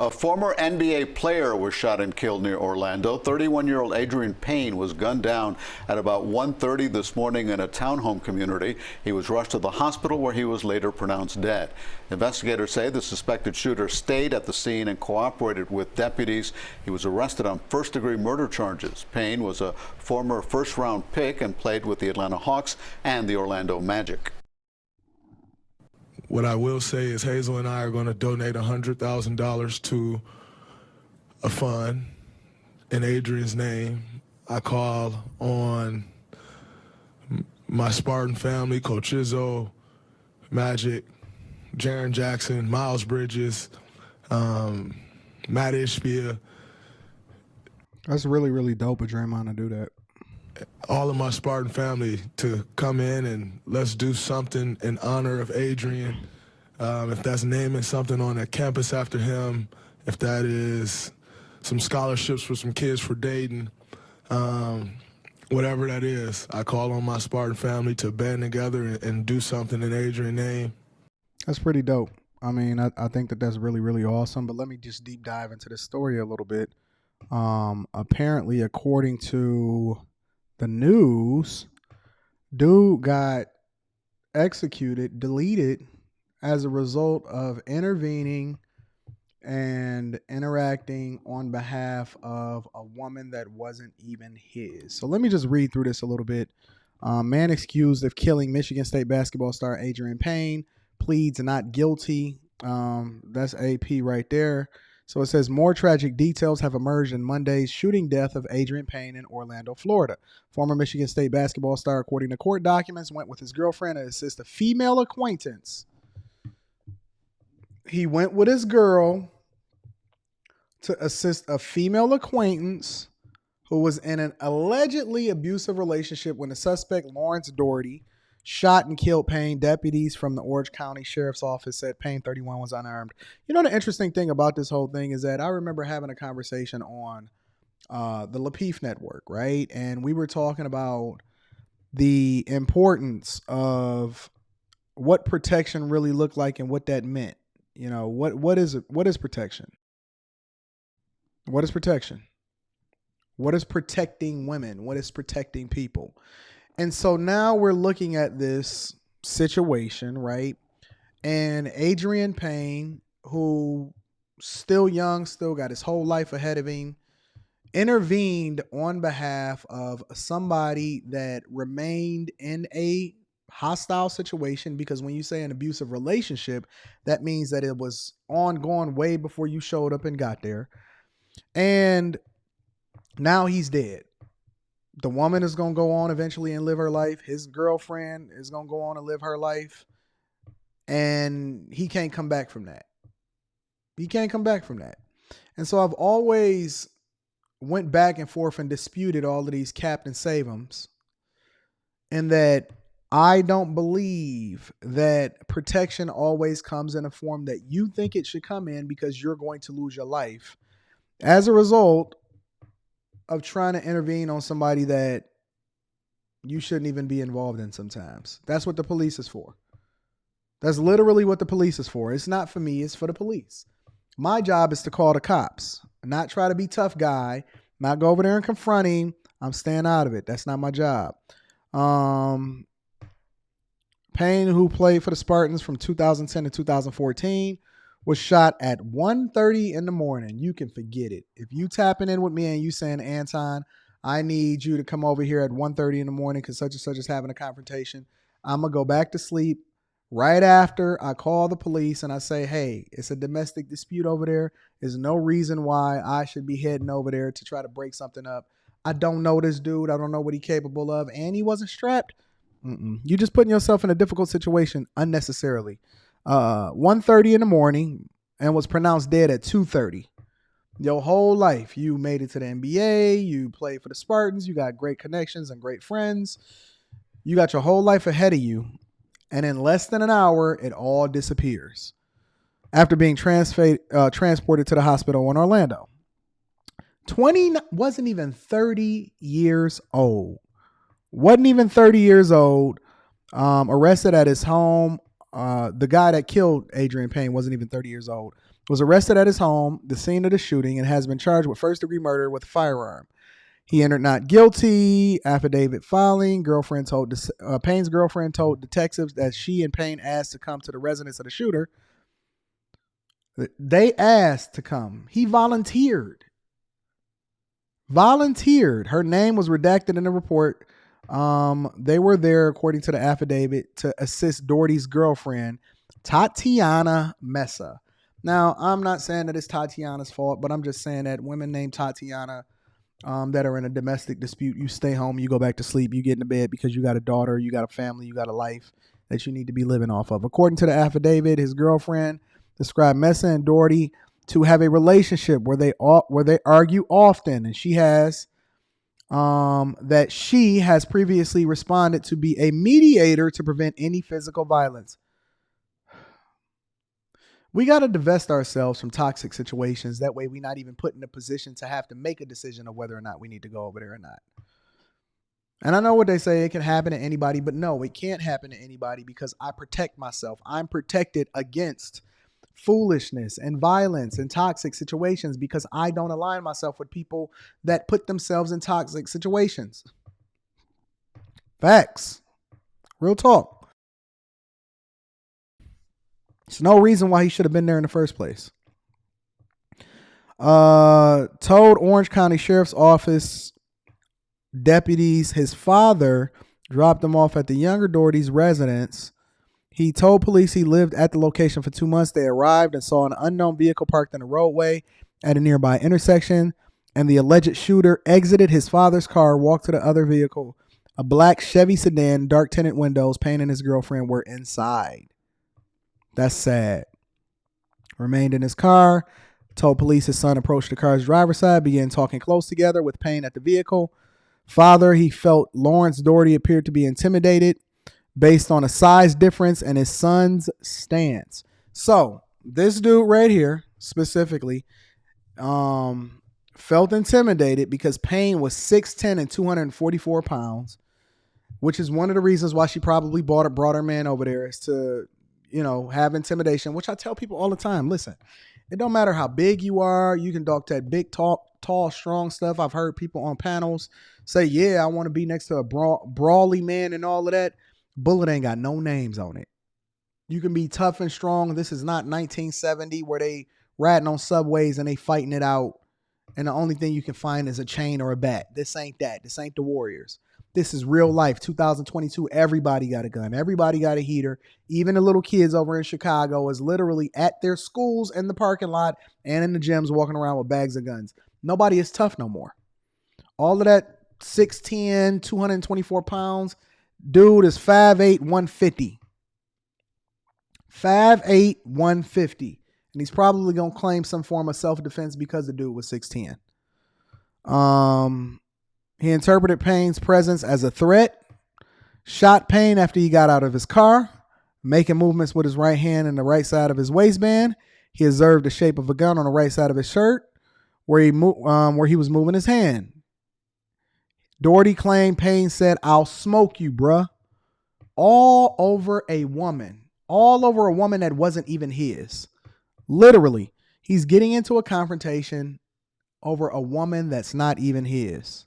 A former NBA player was shot and killed near Orlando. 31-year-old Adreian Payne was gunned down at about 1:30 this morning in a townhome community. He was rushed to the hospital where he was later pronounced dead. Investigators say the suspected shooter stayed at the scene and cooperated with deputies. He was arrested on first-degree murder charges. Payne was a former first-round pick and played with the Atlanta Hawks and the Orlando Magic. What I will say is Hazel and I are going to donate $100,000 to a fund in Adrian's name. I call on my Spartan family, Coach Izzo, Magic, Jaren Jackson, Miles Bridges, Matt Ishbia. That's really, really dope of Draymond to do that. All of my Spartan family to come in and let's do something in honor of Adreian. If that's naming something on a campus after him, if that is some scholarships for some kids for Dayton, whatever that is, I call on my Spartan family to band together and do something in Adrian's name. That's pretty dope. I mean, I think that that's really, really awesome. But let me just deep dive into the story a little bit. Apparently, according to the news, dude got executed, deleted as a result of intervening and interacting on behalf of a woman that wasn't even his. So let me just read through this a little bit. Man accused of killing Michigan State basketball star Adreian Payne pleads not guilty. That's AP right there. So it says more tragic details have emerged in Monday's shooting death of Adreian Payne in Orlando, Florida. Former Michigan State basketball star, according to court documents, went with his girlfriend to assist a female acquaintance. He went with his girl to assist a female acquaintance who was in an allegedly abusive relationship when the suspect, Lawrence Doherty, shot and killed Payne. Deputies from the Orange County Sheriff's Office said Payne, 31, was unarmed. You know, the interesting thing about this whole thing is that I remember having a conversation on the Lapeef Network, right? And we were talking about the importance of what protection really looked like and what that meant. You know, what is it? What is protection? What is protection? What is protecting women? What is protecting people? And so now we're looking at this situation, right? And Adreian Payne, who still young, still got his whole life ahead of him, intervened on behalf of somebody that remained in a hostile situation, because when you say an abusive relationship, that means that it was ongoing way before you showed up and got there. And now he's dead. The woman is going to go on eventually and live her life. His girlfriend is going to go on and live her life. And he can't come back from that. He can't come back from that. And so I've always went back and forth and disputed all of these Captain Save'ems, in that I don't believe that protection always comes in a form that you think it should come in, because you're going to lose your life as a result of trying to intervene on somebody that you shouldn't even be involved in sometimes. That's what the police is for. That's literally what the police is for. It's not for me, it's for the police. My job is to call the cops, not try to be tough guy, not go over there and confront him. I'm staying out of it. That's not my job. Payne, who played for the Spartans from 2010 to 2014, was shot at 1:30 in the morning. You can forget it. If you tapping in with me and you saying, Anton, I need you to come over here at 1:30 in the morning because such and such is having a confrontation, I'm going to go back to sleep. Right after I call the police and I say, hey, it's a domestic dispute over there. There's no reason why I should be heading over there to try to break something up. I don't know this dude. I don't know what he's capable of. And he wasn't strapped. You're just putting yourself in a difficult situation unnecessarily. 1:30 in the morning, and was pronounced dead at 2:30. Your whole life, you made it to the NBA, you played for the Spartans, you got great connections and great friends. You got your whole life ahead of you, and in less than an hour, it all disappears after being transported to the hospital in Orlando. Wasn't even 30 years old. Wasn't even 30 years old. Arrested at his home. The guy that killed Adreian Payne wasn't even 30 years old. was arrested at his home, the scene of the shooting, and has been charged with first-degree murder with a firearm. He entered not guilty. Affidavit filing. Payne's girlfriend told detectives that she and Payne asked to come to the residence of the shooter. They asked to come. He volunteered. Her name was redacted in the report. They were there, according to the affidavit, to assist Doherty's girlfriend, Tatiana Mesa. Now, I'm not saying that it's Tatiana's fault, but I'm just saying that women named Tatiana that are in a domestic dispute, you stay home, you go back to sleep, you get into bed because you got a daughter, you got a family, you got a life that you need to be living off of. According to the affidavit, his girlfriend described Mesa and Doherty to have a relationship where they argue often, and she has that she has previously responded to be a mediator to prevent any physical violence. We got to divest ourselves from toxic situations. That way we're not even put in a position to have to make a decision of whether or not we need to go over there or not. And I know what they say, it can happen to anybody, but no, it can't happen to anybody because I protect myself. I'm protected against foolishness and violence and toxic situations because I don't align myself with people that put themselves in toxic situations. Facts. Real talk. There's no reason why he should have been there in the first place. Told Orange County Sheriff's Office deputies his father dropped him off at the younger Doherty's residence. He told police he lived at the location for 2 months. They arrived and saw an unknown vehicle parked in a roadway at a nearby intersection, and the alleged shooter exited his father's car, walked to the other vehicle, a black Chevy sedan, dark tinted windows. Payne and his girlfriend were inside. That's sad. Remained in his car. Told police his son approached the car's driver's side, began talking close together with Payne at the vehicle. Father, he felt Lawrence Doherty appeared to be intimidated based on a size difference and his son's stance. So this dude right here specifically felt intimidated because Payne was 6'10" and 244 pounds, which is one of the reasons why she probably brought her man over there, is to, have intimidation, which I tell people all the time. Listen, it don't matter how big you are. You can talk that big, tall, strong stuff. I've heard people on panels say, yeah, I want to be next to a brawly man and all of that. Bullet ain't got no names on it. You can be tough and strong. This is not 1970 where they riding on subways and they fighting it out, and the only thing you can find is a chain or a bat. This ain't that. This ain't the Warriors. This is real life. 2022, everybody got a gun. Everybody got a heater. Even the little kids over in Chicago is literally at their schools in the parking lot and in the gyms walking around with bags of guns. Nobody is tough no more. All of that 6'10", 224 pounds, dude is 5'8", 150. 5'8", 150. And he's probably going to claim some form of self-defense because the dude was 6'10". He interpreted Payne's presence as a threat, shot Payne after he got out of his car, making movements with his right hand in the right side of his waistband. He observed the shape of a gun on the right side of his shirt where he was moving his hand. Doherty claimed Payne said, "I'll smoke you, bruh." All over a woman that wasn't even his. Literally, he's getting into a confrontation over a woman that's not even his,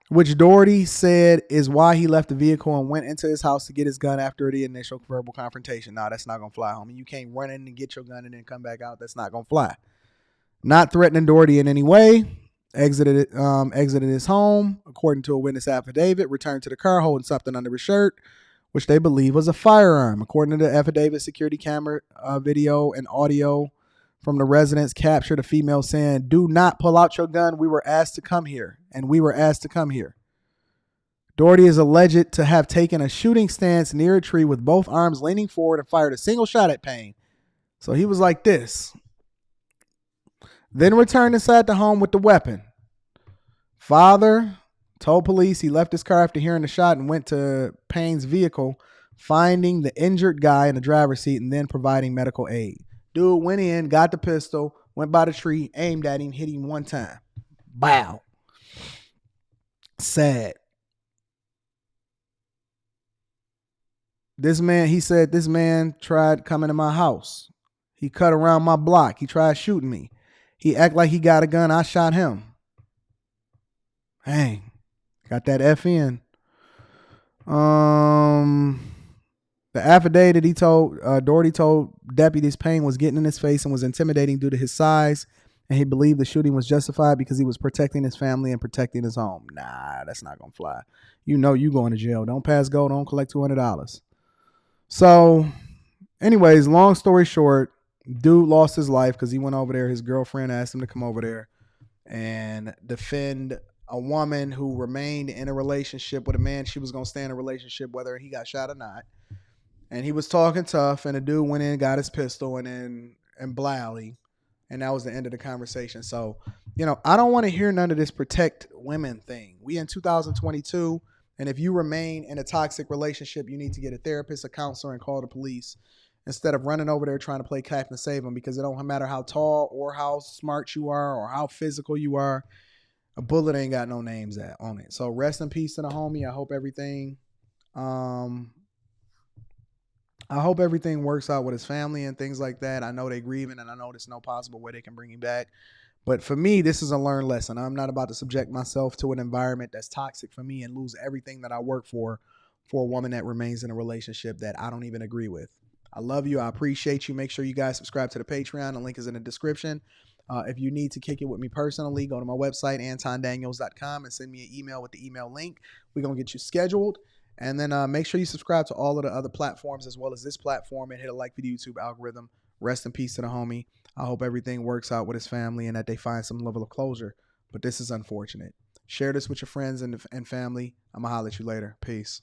which Doherty said is why he left the vehicle and went into his house to get his gun after the initial verbal confrontation. Nah, that's not going to fly, homie. You can't run in and get your gun and then come back out. That's not going to fly. Not threatening Doherty in any way. Exited his home, according to a witness affidavit, returned to the car holding something under his shirt, which they believe was a firearm. According to the affidavit, security camera video and audio from the residence captured a female saying, "Do not pull out your gun. We were asked to come here." And we were asked to come here. Doherty is alleged to have taken a shooting stance near a tree with both arms leaning forward and fired a single shot at Payne. So he was like this. Then returned inside the home with the weapon. Father told police he left his car after hearing the shot and went to Payne's vehicle, finding the injured guy in the driver's seat and then providing medical aid. Dude went in, got the pistol, went by the tree, aimed at him, hit him one time. Bow. Sad. He said this man tried coming to my house. He cut around my block. He tried shooting me. He act like he got a gun. I shot him. Dang. Got that FN. The affidavit he told, Doherty told deputies Payne was getting in his face and was intimidating due to his size, and he believed the shooting was justified because he was protecting his family and protecting his home. Nah, that's not going to fly. You know you going to jail. Don't pass go. Don't collect $200. So, anyways, long story short, dude lost his life because he went over there. His girlfriend asked him to come over there and defend a woman who remained in a relationship with a man she was going to stay in a relationship whether he got shot or not. And he was talking tough, and the dude went in, got his pistol, and blowly. And that was the end of the conversation. So, I don't want to hear none of this protect women thing. We in 2022, and if you remain in a toxic relationship, you need to get a therapist, a counselor, and call the police instead of running over there trying to play Captain Save them, because it don't matter how tall or how smart you are or how physical you are. A bullet ain't got no names on it. So rest in peace to the homie. I hope everything works out with his family and things like that. I know they grieving, and I know there's no possible way they can bring him back. But for me, this is a learned lesson. I'm not about to subject myself to an environment that's toxic for me and lose everything that I work for a woman that remains in a relationship that I don't even agree with. I love you. I appreciate you. Make sure you guys subscribe to the Patreon. The link is in the description. If you need to kick it with me personally, go to my website, antondaniels.com, and send me an email with the email link. We're going to get you scheduled. And then make sure you subscribe to all of the other platforms as well as this platform, and hit a like for the YouTube algorithm. Rest in peace to the homie. I hope everything works out with his family and that they find some level of closure. But this is unfortunate. Share this with your friends and family. I'm going to holler at you later. Peace.